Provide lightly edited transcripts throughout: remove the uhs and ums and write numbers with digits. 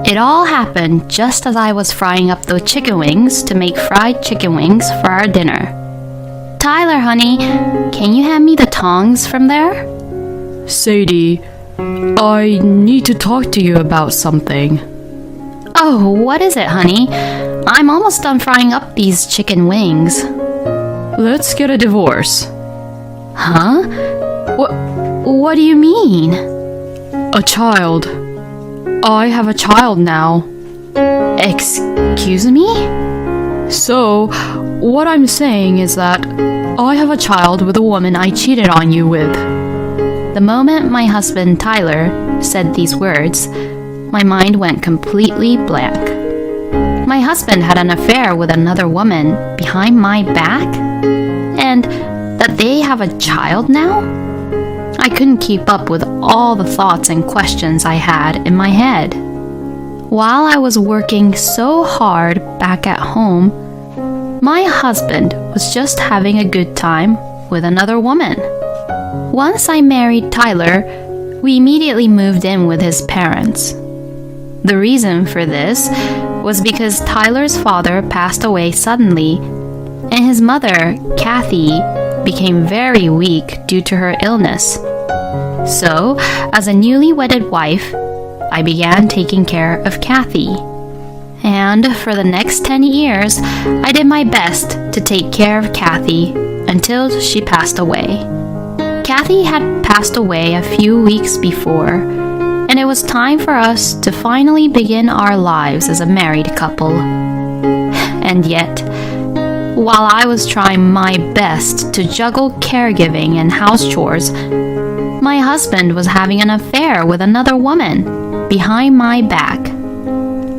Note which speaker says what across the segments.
Speaker 1: It all happened just as I was frying up the chicken wings to make fried chicken wings for our dinner. Tyler, honey, can you hand me the tongs from there?
Speaker 2: Sadie, I need to talk to you about something.
Speaker 1: Oh, what is it, honey? I'm almost done frying up these chicken wings.
Speaker 2: Let's get a divorce.
Speaker 1: Huh? What do you mean?
Speaker 2: A child. I have a child now.
Speaker 1: Excuse me?
Speaker 2: So, what I'm saying is that I have a child with a woman I cheated on you with.
Speaker 1: The moment my husband Tyler said these words, my mind went completely blank. My husband had an affair with another woman behind my back? And that they have a child now? I couldn't keep up with all the thoughts and questions I had in my head. While I was working so hard back at home, my husband was just having a good time with another woman. Once I married Tyler, we immediately moved in with his parents. The reason for this was because Tyler's father passed away suddenly, and his mother, Kathy, became very weak due to her illness. So, as a newly wedded wife, I began taking care of Kathy. And for the next 10 years, I did my best to take care of Kathy until she passed away. Kathy had passed away a few weeks before, and it was time for us to finally begin our lives as a married couple. And yet, while I was trying my best to juggle caregiving and house chores, my husband was having an affair with another woman behind my back.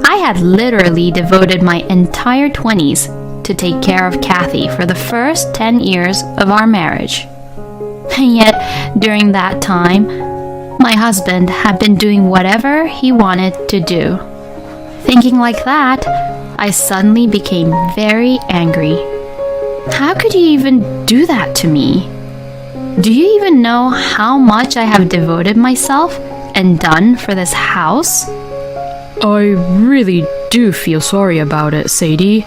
Speaker 1: I had literally devoted my entire 20s to take care of Kathy for the first 10 years of our marriage. And yet, during that time, my husband had been doing whatever he wanted to do. Thinking like that, I suddenly became very angry. How could you even do that to me? Do you even know how much I have devoted myself and done for this house?
Speaker 2: I really do feel sorry about it, Sadie.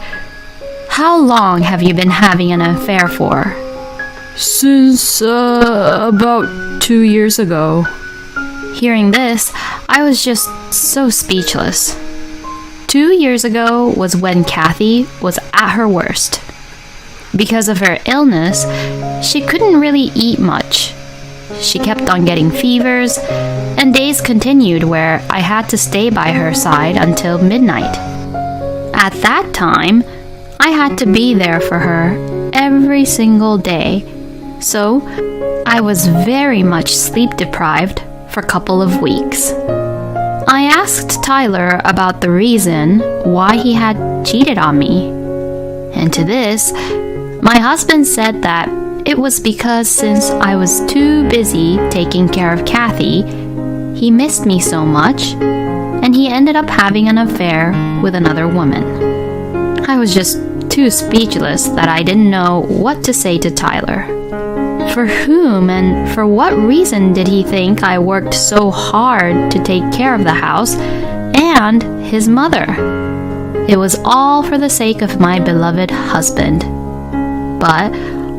Speaker 1: How long have you been having an affair for?
Speaker 2: Since, about 2 years ago.
Speaker 1: Hearing this, I was just so speechless. 2 years ago was when Kathy was at her worst. Because of her illness, she couldn't really eat much. She kept on getting fevers, and days continued where I had to stay by her side until midnight. At that time, I had to be there for her every single day, so I was very much sleep deprived for a couple of weeks. I asked Tyler about the reason why he had cheated on me, and to this, my husband said that it was because since I was too busy taking care of Kathy, he missed me so much, and he ended up having an affair with another woman. I was just too speechless that I didn't know what to say to Tyler. For whom and for what reason did he think I worked so hard to take care of the house and his mother? It was all for the sake of my beloved husband. But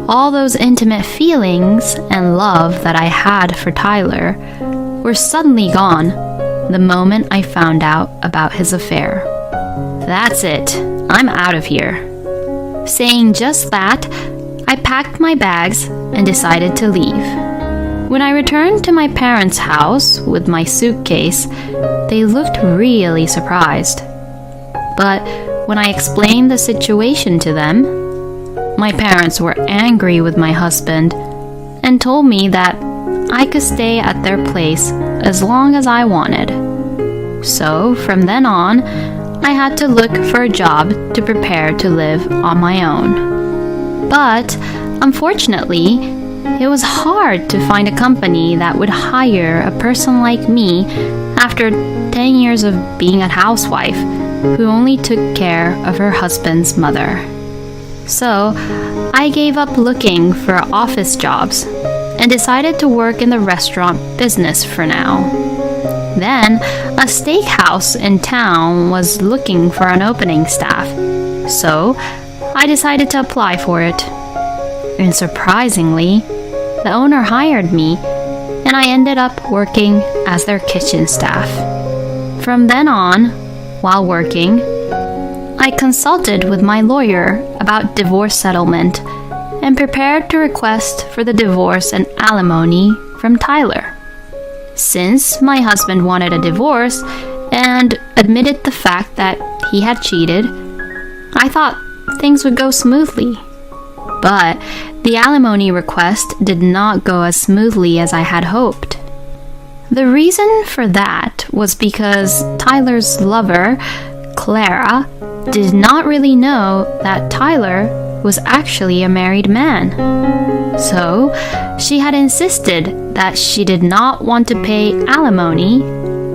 Speaker 1: all those intimate feelings and love that I had for Tyler were suddenly gone the moment I found out about his affair. That's it. I'm out of here. Saying just that, I packed my bags and decided to leave. When I returned to my parents' house with my suitcase, they looked really surprised. But when I explained the situation to them, my parents were angry with my husband and told me that I could stay at their place as long as I wanted. So from then on, I had to look for a job to prepare to live on my own. But unfortunately, it was hard to find a company that would hire a person like me after 10 years of being a housewife who only took care of her husband's mother. So, I gave up looking for office jobs and decided to work in the restaurant business for now. Then, a steakhouse in town was looking for an opening staff, so I decided to apply for it. And surprisingly, the owner hired me, and I ended up working as their kitchen staff. From then on, while working, I consulted with my lawyer about divorce settlement and prepared to request for the divorce and alimony from Tyler. Since my husband wanted a divorce and admitted the fact that he had cheated, I thought things would go smoothly. But the alimony request did not go as smoothly as I had hoped. The reason for that was because Tyler's lover, Clara, did not really know that Tyler was actually a married man. So, she had insisted that she did not want to pay alimony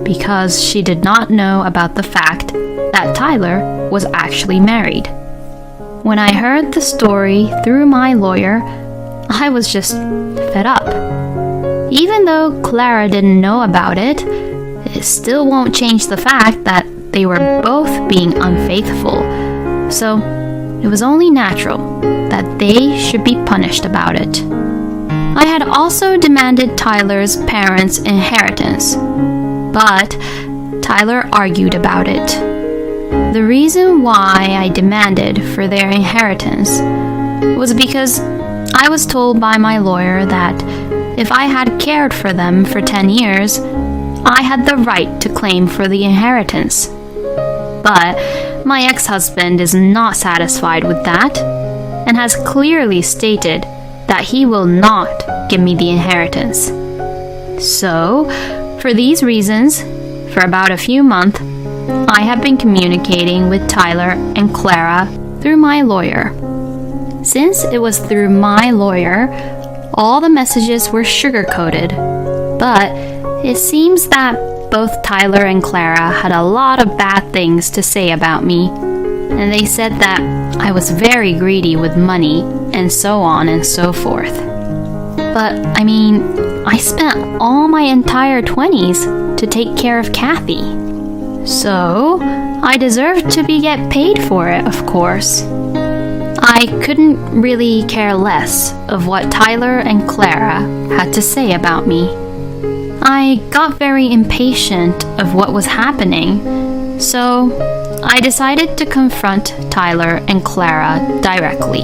Speaker 1: because she did not know about the fact that Tyler was actually married. When I heard the story through my lawyer, I was just fed up. Even though Clara didn't know about it, it still won't change the fact that they were both being unfaithful. So, it was only natural that they should be punished about it. I had also demanded Tyler's parents' inheritance, but Tyler argued about it. The reason why I demanded for their inheritance was because I was told by my lawyer that if I had cared for them for 10 years, I had the right to claim for the inheritance. But my ex-husband is not satisfied with that and has clearly stated that he will not give me the inheritance. So, for these reasons, for about a few months, I have been communicating with Tyler and Clara through my lawyer. Since it was through my lawyer, all the messages were sugar-coated, but it seems that both Tyler and Clara had a lot of bad things to say about me, and they said that I was very greedy with money and so on and so forth. But, I mean, I spent all my entire 20s to take care of Kathy. So, I deserved to get paid for it, of course. I couldn't really care less of what Tyler and Clara had to say about me. I got very impatient of what was happening, so I decided to confront Tyler and Clara directly.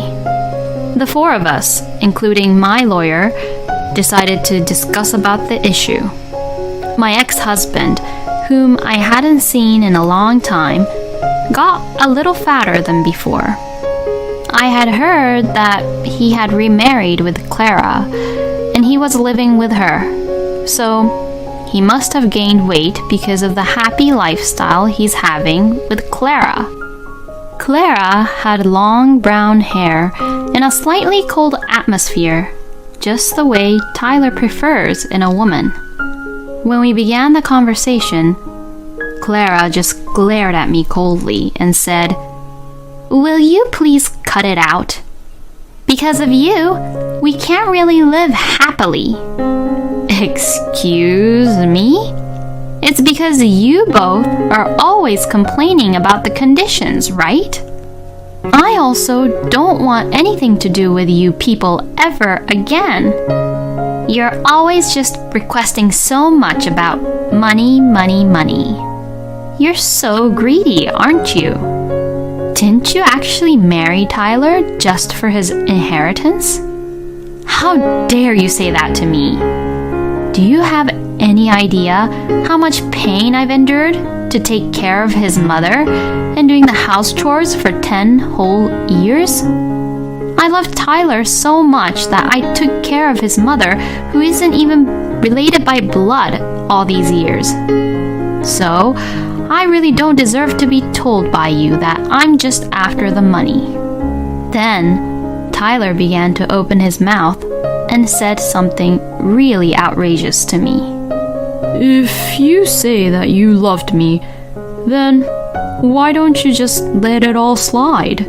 Speaker 1: The four of us, including my lawyer, decided to discuss about the issue. My ex-husband, whom I hadn't seen in a long time, got a little fatter than before. I had heard that he had remarried with Clara, and he was living with her. So, he must have gained weight because of the happy lifestyle he's having with Clara. Clara had long brown hair and a slightly cold atmosphere, just the way Tyler prefers in a woman. When we began the conversation, Clara just glared at me coldly and said, "Will you please cut it out? Because of you, we can't really live happily." Excuse me? It's because you both are always complaining about the conditions, right? I also don't want anything to do with you people ever again. You're always just requesting so much about money, money, money. You're so greedy, aren't you? Didn't you actually marry Tyler just for his inheritance? How dare you say that to me? Do you have any idea how much pain I've endured to take care of his mother and doing the house chores for 10 whole years? I loved Tyler so much that I took care of his mother, who isn't even related by blood, all these years. So, I really don't deserve to be told by you that I'm just after the money. Then, Tyler began to open his mouth and said something really outrageous to me.
Speaker 2: If you say that you loved me, then why don't you just let it all slide?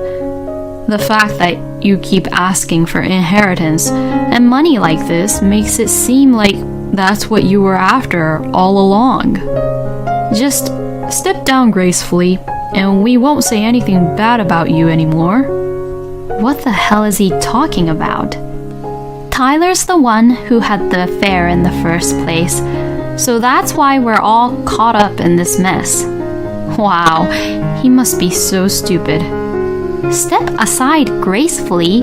Speaker 2: The fact that you keep asking for inheritance and money like this makes it seem like that's what you were after all along. Just step down gracefully, and we won't say anything bad about you anymore."
Speaker 1: What the hell is he talking about? Tyler's the one who had the affair in the first place, so that's why we're all caught up in this mess. Wow, he must be so stupid. Step aside gracefully?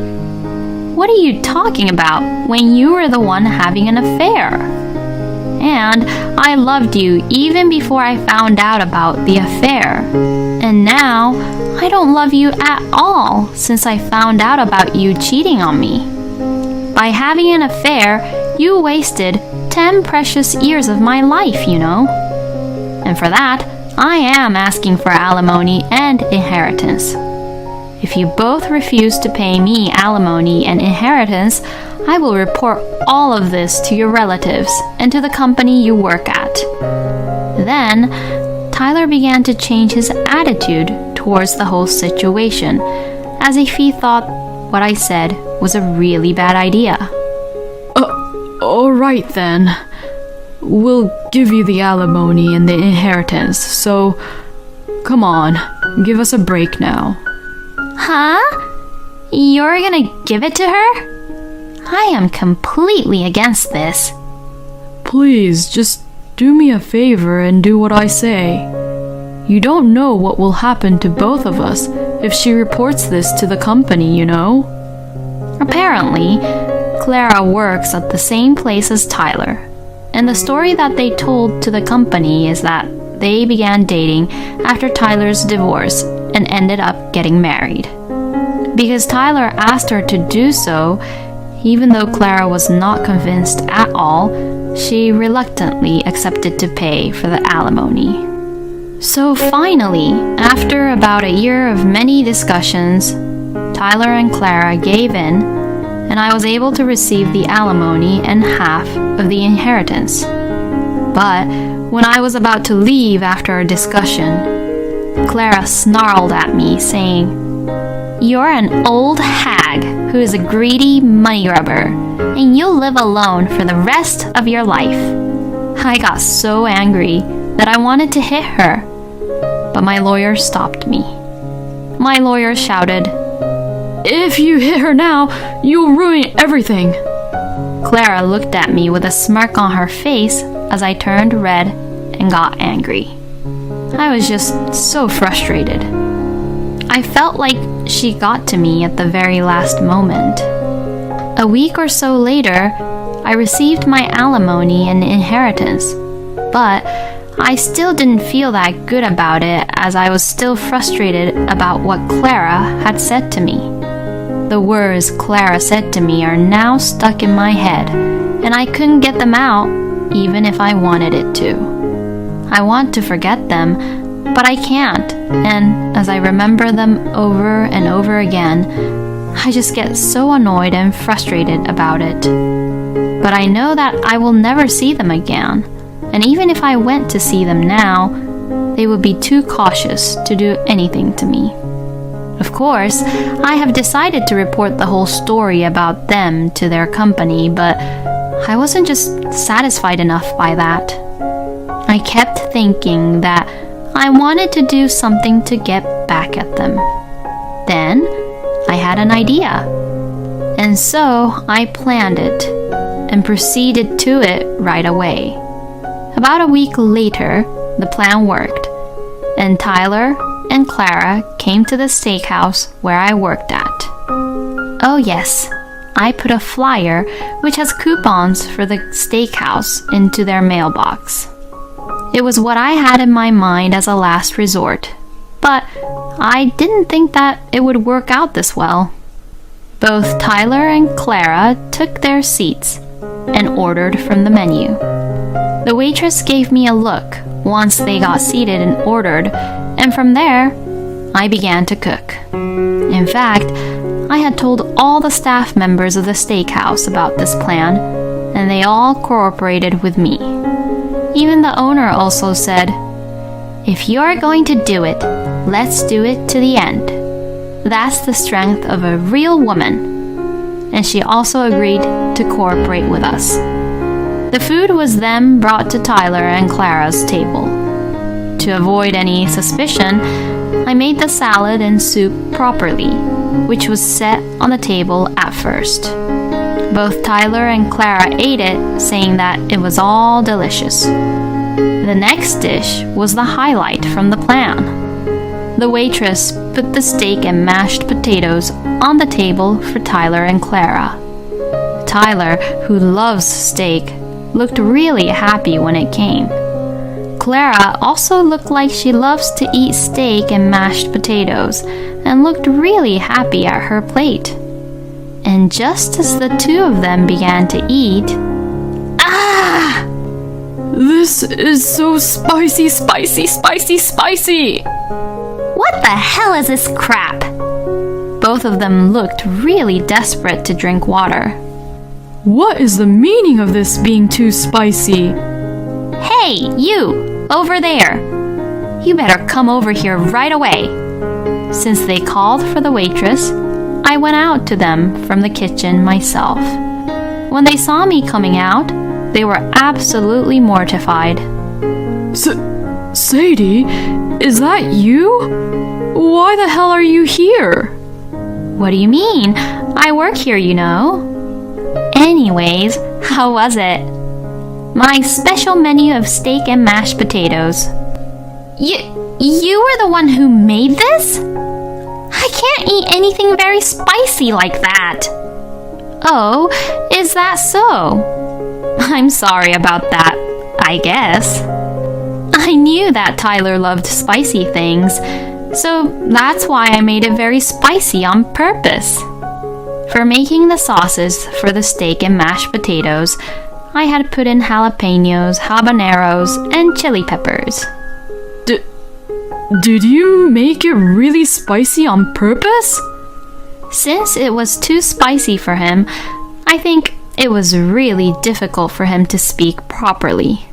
Speaker 1: What are you talking about when you were the one having an affair? And I loved you even before I found out about the affair. And now, I don't love you at all since I found out about you cheating on me. By having an affair, you wasted 10 precious years of my life, you know. And for that, I am asking for alimony and inheritance. If you both refuse to pay me alimony and inheritance, I will report all of this to your relatives and to the company you work at. Then, Tyler began to change his attitude towards the whole situation, as if he thought what I said was a really bad idea.
Speaker 2: All right then. We'll give you the alimony and the inheritance, so come on, give us a break now.
Speaker 1: Huh? You're gonna give it to her? I am completely against this.
Speaker 2: Please, just do me a favor and do what I say. You don't know what will happen to both of us if she reports this to the company, you know?
Speaker 1: Apparently, Clara works at the same place as Tyler, and the story that they told to the company is that they began dating after Tyler's divorce and ended up getting married. Because Tyler asked her to do so, even though Clara was not convinced at all, she reluctantly accepted to pay for the alimony. So finally, after about a year of many discussions, Tyler and Clara gave in, and I was able to receive the alimony and half of the inheritance. But when I was about to leave after our discussion, Clara snarled at me, saying, "You're an old hag who is a greedy money grubber, and you'll live alone for the rest of your life." I got so angry that I wanted to hit her, but my lawyer stopped me. My lawyer shouted,
Speaker 2: "If you hit her now, you'll ruin everything."
Speaker 1: Clara looked at me with a smirk on her face as I turned red and got angry. I was just so frustrated. I felt like she got to me at the very last moment. A week or so later, I received my alimony and inheritance, but I still didn't feel that good about it as I was still frustrated about what Clara had said to me. The words Clara said to me are now stuck in my head, and I couldn't get them out even if I wanted it to. I want to forget them, but I can't, and as I remember them over and over again, I just get so annoyed and frustrated about it. But I know that I will never see them again, and even if I went to see them now, they would be too cautious to do anything to me. Of course, I have decided to report the whole story about them to their company, but I wasn't just satisfied enough by that. I kept thinking that I wanted to do something to get back at them. Then, I had an idea. And so, I planned it and proceeded to it right away. About a week later, the plan worked, and Tyler and Clara came to the steakhouse where I worked at. Oh yes, I put a flyer which has coupons for the steakhouse into their mailbox. It was what I had in my mind as a last resort, but I didn't think that it would work out this well. Both Tyler and Clara took their seats and ordered from the menu. The waitress gave me a look once they got seated and ordered, and from there, I began to cook. In fact, I had told all the staff members of the steakhouse about this plan, and they all cooperated with me. Even the owner also said, "If you're going to do it, let's do it to the end. That's the strength of a real woman." And she also agreed to cooperate with us. The food was then brought to Tyler and Clara's table. To avoid any suspicion, I made the salad and soup properly, which was set on the table at first. Both Tyler and Clara ate it, saying that it was all delicious. The next dish was the highlight from the plan. The waitress put the steak and mashed potatoes on the table for Tyler and Clara. Tyler, who loves steak, looked really happy when it came. Clara also looked like she loves to eat steak and mashed potatoes and looked really happy at her plate. And just as the two of them began to eat, ah!
Speaker 2: This is so spicy, spicy, spicy, spicy!
Speaker 1: What the hell is this crap? Both of them looked really desperate to drink water.
Speaker 2: What is the meaning of this being too spicy?
Speaker 1: Hey, you! Over there! You better come over here right away. Since they called for the waitress, I went out to them from the kitchen myself. When they saw me coming out, they were absolutely mortified.
Speaker 2: Sadie, is that you? Why the hell are you here?
Speaker 1: What do you mean? I work here, you know. Anyways, how was it? My special menu of steak and mashed potatoes. You were the one who made this? I can't eat anything very spicy like that. Oh, is that so? I'm sorry about that, I guess. I knew that Tyler loved spicy things, so that's why I made it very spicy on purpose. For making the sauces for the steak and mashed potatoes, I had put in jalapenos, habaneros, and chili peppers.
Speaker 2: Did you make it really spicy on purpose?
Speaker 1: Since it was too spicy for him, I think it was really difficult for him to speak properly.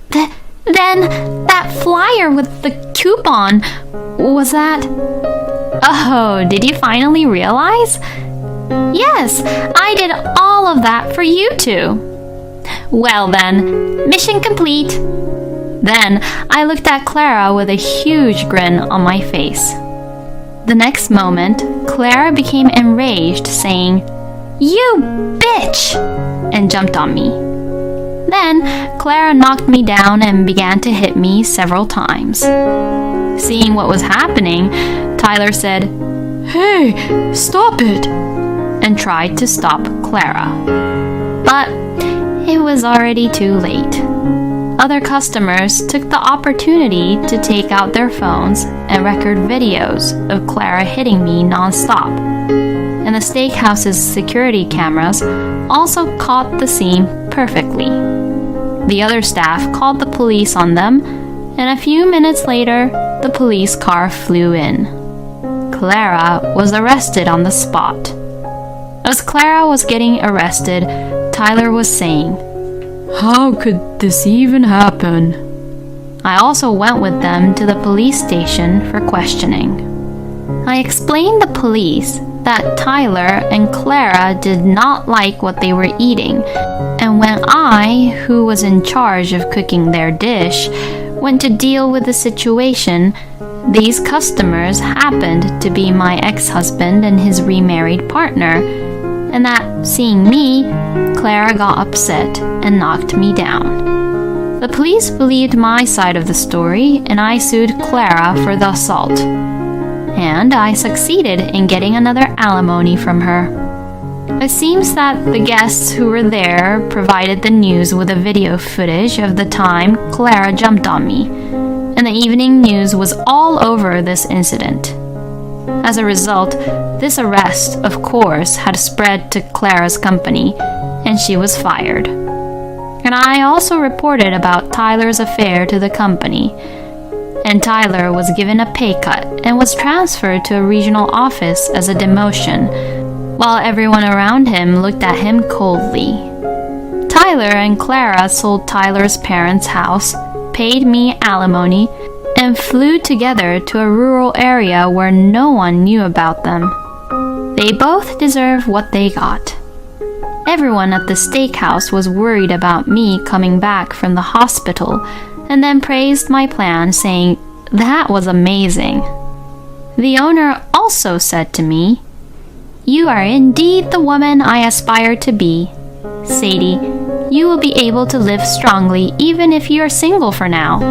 Speaker 1: Then that flyer with the coupon, was that... Oh, did you finally realize? Yes, I did all of that for you two. Well then, mission complete. Then I looked at Clara with a huge grin on my face. The next moment, Clara became enraged, saying, "You bitch!" and jumped on me. Then Clara knocked me down and began to hit me several times. Seeing what was happening, Tyler said,
Speaker 2: "Hey, stop it!"
Speaker 1: and tried to stop Clara. But it was already too late. Other customers took the opportunity to take out their phones and record videos of Clara hitting me nonstop. And the steakhouse's security cameras also caught the scene perfectly. The other staff called the police on them, and a few minutes later, the police car flew in. Clara was arrested on the spot. As Clara was getting arrested, Tyler was saying,
Speaker 2: "How could this even happen?"
Speaker 1: I also went with them to the police station for questioning. I explained the police that Tyler and Clara did not like what they were eating, and when I, who was in charge of cooking their dish, went to deal with the situation, these customers happened to be my ex-husband and his remarried partner, and that, seeing me, Clara got upset and knocked me down. The police believed my side of the story, and I sued Clara for the assault. And I succeeded in getting another alimony from her. It seems that the guests who were there provided the news with a video footage of the time Clara jumped on me, and the evening news was all over this incident. As a result, this arrest, of course, had spread to Clara's company, and she was fired. And I also reported about Tyler's affair to the company, and Tyler was given a pay cut and was transferred to a regional office as a demotion, while everyone around him looked at him coldly. Tyler and Clara sold Tyler's parents' house, paid me alimony, and flew together to a rural area where no one knew about them. They both deserve what they got. Everyone at the steakhouse was worried about me coming back from the hospital and then praised my plan, saying that was amazing. The owner also said to me, "You are indeed the woman I aspire to be. Sadie, you will be able to live strongly even if you are single for now."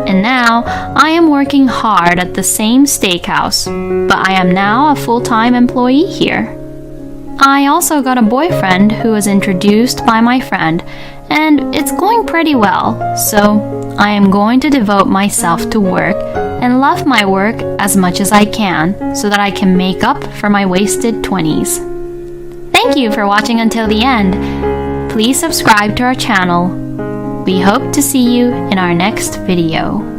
Speaker 1: And now I am working hard at the same steakhouse, but I am now a full-time employee here. I also got a boyfriend who was introduced by my friend, and it's going pretty well, so I am going to devote myself to work and love my work as much as I can so that I can make up for my wasted 20s. Thank you for watching until the end. Please subscribe to our channel. We hope to see you in our next video.